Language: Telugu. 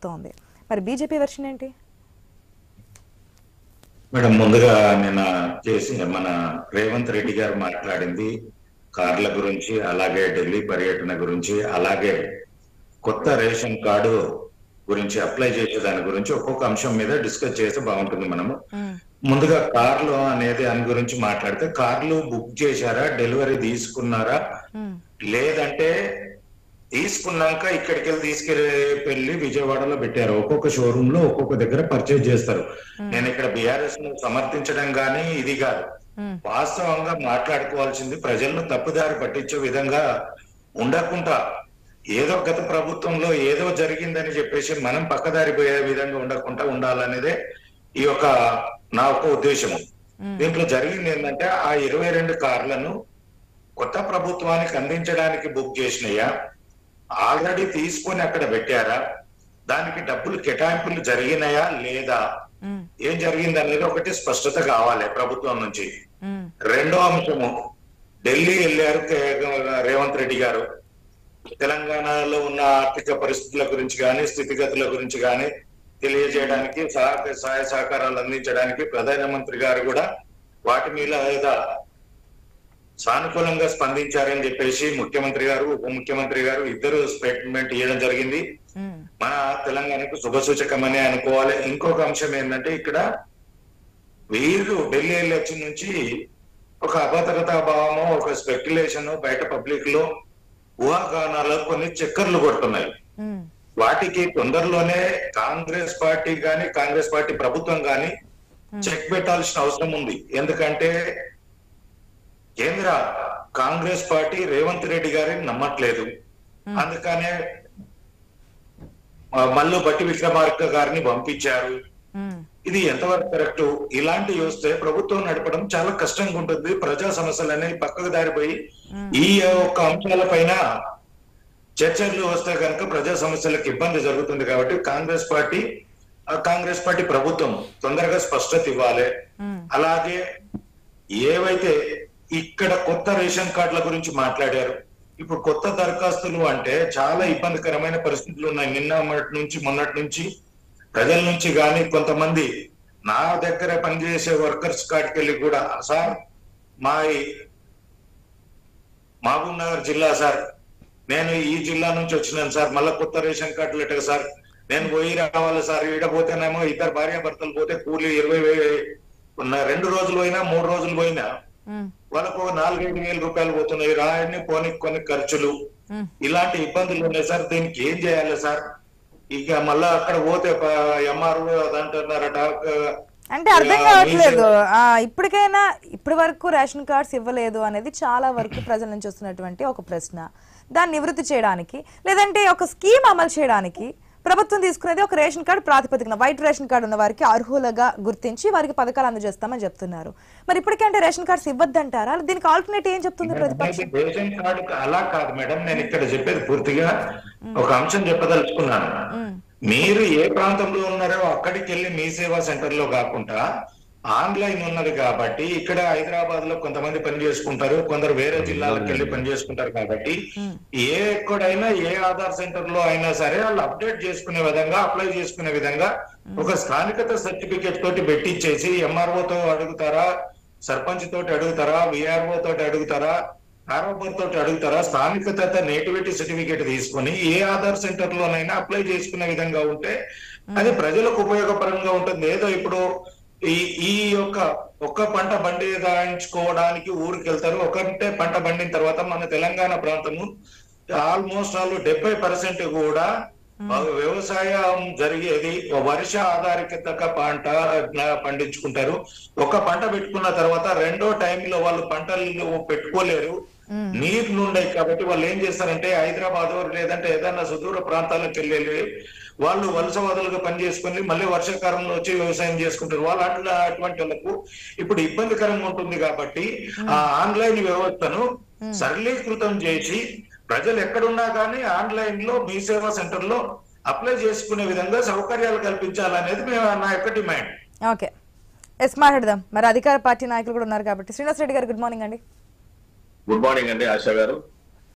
వస్తోంది. మరి బీజేపీ వెర్షన్ ఏంటి? మేడం, ముందుగా నిన్న మన రేవంత్ రెడ్డి గారు మాట్లాడింది కార్ల గురించి, అలాగే ఢిల్లీ పర్యటన గురించి, అలాగే కొత్త రేషన్ కార్డు గురించి అప్లై చేసే దాని గురించి ఒక్కొక్క అంశం మీద డిస్కస్ చేస్తే బాగుంటుంది. మనము ముందుగా కార్లు అనేది దాని గురించి మాట్లాడితే, కార్లు బుక్ చేశారా, డెలివరీ తీసుకున్నారా, లేదంటే తీసుకున్నాక ఇక్కడికి వెళ్ళి తీసుకెళ్ళి విజయవాడలో పెట్టారు. ఒక్కొక్క షోరూమ్ లో ఒక్కొక్క దగ్గర పర్చేజ్ చేస్తారు. నేను ఇక్కడ బీఆర్ఎస్ ను సమర్థించడం గానీ ఇది కాదు, వాస్తవంగా మాట్లాడుకోవాల్సింది ప్రజలను తప్పుదారి పట్టించే విధంగా ఉండకుండా, ఏదో గత ప్రభుత్వంలో ఏదో జరిగిందని చెప్పేసి మనం పక్కదారి పోయే విధంగా ఉండకుండా ఉండాలనేదే ఈ యొక్క నా ఒక ఉద్దేశము. దీంట్లో జరిగింది ఏంటంటే, ఆ 22 కార్లను కొత్త ప్రభుత్వానికి అందించడానికి బుక్ చేసినయా, ఆల్రెడీ తీసుకొని అక్కడ పెట్టారా, దానికి డబ్బులు కేటాయింపులు జరిగినాయా లేదా, ఏం జరిగింది అనేది ఒకటి స్పష్టత కావాలి ప్రభుత్వం నుంచి. రెండో అంశము, ఢిల్లీ వెళ్ళారు రేవంత్ రెడ్డి గారు. తెలంగాణలో ఉన్న ఆర్థిక పరిస్థితుల గురించి కానీ స్థితిగతుల గురించి కానీ తెలియజేయడానికి, సహాయ సహకారాలు అందించడానికి ప్రధానమంత్రి గారు కూడా వాటి మీద సానుకూలంగా స్పందించారని చెప్పేసి ముఖ్యమంత్రి గారు, ఉప ముఖ్యమంత్రి గారు ఇద్దరు స్టేట్మెంట్ ఇవ్వడం జరిగింది. మన తెలంగాణకు శుభసూచకమని అనుకోవాలి. ఇంకొక అంశం ఏంటంటే, ఇక్కడ వీరు ఢిల్లీ ఎలక్షన్ నుంచి ఒక అభద్రతా భావము, ఒక స్పెక్యులేషన్ బయట పబ్లిక్ లో ఊహాగానాలు కొన్ని చక్కర్లు కొడుతున్నాయి. వాటికి తొందరలోనే కాంగ్రెస్ పార్టీ గాని, కాంగ్రెస్ పార్టీ ప్రభుత్వం గాని చెక్ పెట్టాల్సిన అవసరం ఉంది. ఎందుకంటే కేంద్ర కాంగ్రెస్ పార్టీ రేవంత్ రెడ్డి గారిని నమ్మట్లేదు. అందుకనే మల్లు బట్టి విక్రమార్క గారిని పంపించారు. ఇది ఎంతవరకు కరెక్ట్? ఇలాంటివి వస్తే ప్రభుత్వం నడపడం చాలా కష్టంగా ఉంటుంది. ప్రజా సమస్యలు అనేవి పక్కకు దారిపోయి ఈ యొక్క అంశాల పైన చర్చలు వస్తే కనుక ప్రజా సమస్యలకు ఇబ్బంది జరుగుతుంది. కాబట్టి కాంగ్రెస్ పార్టీ ప్రభుత్వం తొందరగా స్పష్టత ఇవ్వాలి. అలాగే ఏవైతే ఇక్కడ కొత్త రేషన్ కార్డుల గురించి మాట్లాడారు, ఇప్పుడు కొత్త దరఖాస్తులు అంటే చాలా ఇబ్బందికరమైన పరిస్థితులు ఉన్నాయి. మొన్నటి నుంచి ప్రజల నుంచి కానీ కొంతమంది నా దగ్గర పనిచేసే వర్కర్స్ కాడికి వెళ్ళి కూడా, సార్ మా మహబూబ్ నగర్ జిల్లా సార్, నేను ఈ జిల్లా నుంచి వచ్చినాను సార్, మళ్ళీ కొత్త రేషన్ కార్డులు ఎట్టగా సార్, నేను పోయి రావాలి సార్, ఈడపోతేనేమో ఇద్దరు భార్యాభర్తలు పోతే కూలి 2 రోజులు పోయినా 3 రోజులు పోయినా వాళ్ళకు 4-5 వేల రూపాయలు పోతున్నాయి. రాయని పోనీ కొన్ని ఖర్చులు, ఇలాంటి ఇబ్బందులు ఉన్నాయి సార్. దీనికి ఏం చేయాలి సార్? ఇక మళ్ళా అక్కడ పోతే ఎంఆర్ఓ అదంటున్నారట. అంటే అర్థం కావట్లేదు. ఇప్పటికైనా ఇప్పటి వరకు రేషన్ కార్డ్స్ ఇవ్వలేదు అనేది చాలా వరకు ప్రజల నుంచి వస్తున్నటువంటి ఒక ప్రశ్న. దాన్ని నివృత్తి చేయడానికి, లేదంటే ఒక స్కీమ్ అమలు చేయడానికి ప్రభుత్వం తీసుకునేది ఒక రేషన్ కార్డు ప్రాతిపదికన, వైట్ రేషన్ కార్డు ఉన్న వారికి అర్హులుగా గుర్తించి వారికి పథకాలు అందజేస్తామని చెప్తున్నారు. మరి ఇప్పటికంటే రేషన్ కార్డ్స్ ఇవ్వద్దంటారా? దీనికి ఆల్టర్నేటివ్ ఏం చెప్తుంది ప్రతిపక్షం? రేషన్ కార్డు అలా కాదు మేడం, నేను ఇక్కడ చెప్పేది పూర్తిగా ఒక అంశం చెప్పదలుచుకున్నాను. మీరు ఏ ప్రాంతంలో ఉన్నారో అక్కడికి వెళ్ళి మీ సేవా సెంటర్ లో కాకుండా ఆన్లైన్ ఉన్నది కాబట్టి, ఇక్కడ హైదరాబాద్ లో కొంతమంది పని చేసుకుంటారు, కొందరు వేరే జిల్లాలకు వెళ్ళి పని చేసుకుంటారు. కాబట్టి ఎక్కడైనా ఏ ఆధార్ సెంటర్ లో అయినా సరే వాళ్ళు అప్డేట్ చేసుకునే విధంగా, అప్లై చేసుకునే విధంగా ఒక స్థానికత సర్టిఫికేట్ తోటి పెట్టించేసి, ఎంఆర్ఓ తో అడుగుతారా, సర్పంచ్ తోటి అడుగుతారా, విఆర్ఓ తోటి అడుగుతారా, ఆర్ఓఆర్ తోటి అడుగుతారా, స్థానికత నేటివిటీ సర్టిఫికేట్ తీసుకొని ఏ ఆధార్ సెంటర్ లోనైనా అప్లై చేసుకునే విధంగా ఉంటే అది ప్రజలకు ఉపయోగపరంగా ఉంటుంది. ఏదో ఇప్పుడు ఈ యొక్క ఒక్క పంట బండి దాయించుకోవడానికి ఊరికి వెళ్తారు. ఒకటే పంట బండిన తర్వాత మన తెలంగాణ ప్రాంతము ఆల్మోస్ట్ 70% కూడా వ్యవసాయం జరిగేది వర్ష ఆధారిత పంట పండించుకుంటారు. ఒక పంట పెట్టుకున్న తర్వాత రెండో టైంలో వాళ్ళు పంటలు పెట్టుకోలేరు, నీళ్లు ఉండవు. కాబట్టి వాళ్ళు ఏం చేస్తారంటే హైదరాబాద్ లేదంటే ఏదైనా సుదూర ప్రాంతాలకు వెళ్ళి వాళ్ళు వలసవాదులుగా పనిచేసుకుని మళ్ళీ వర్షాకాలంలో వచ్చి వ్యవసాయం చేసుకుంటారు. వాళ్ళు అటువంటి వాళ్ళకు ఇప్పుడు ఇబ్బందికరంగా ఉంటుంది. కాబట్టి ఆ ఆన్లైన్ వ్యవస్థను సరళీకృతం చేసి ప్రజలు ఎక్కడున్నా కానీ ఆన్లైన్ లో మీ సేవా సెంటర్ లో అప్లై చేసుకునే విధంగా సౌకర్యాలు కల్పించాలనేది నా యొక్క డిమాండ్. ఓకే, ఎస్ మాట్లాడదాం. మరి అధికార పార్టీ నాయకులు కూడా ఉన్నారు కాబట్టి. శ్రీనివాస్ రెడ్డి గారు, గుడ్ మార్నింగ్ అండి. గుడ్ మార్నింగ్ అండి ఆశా గారు.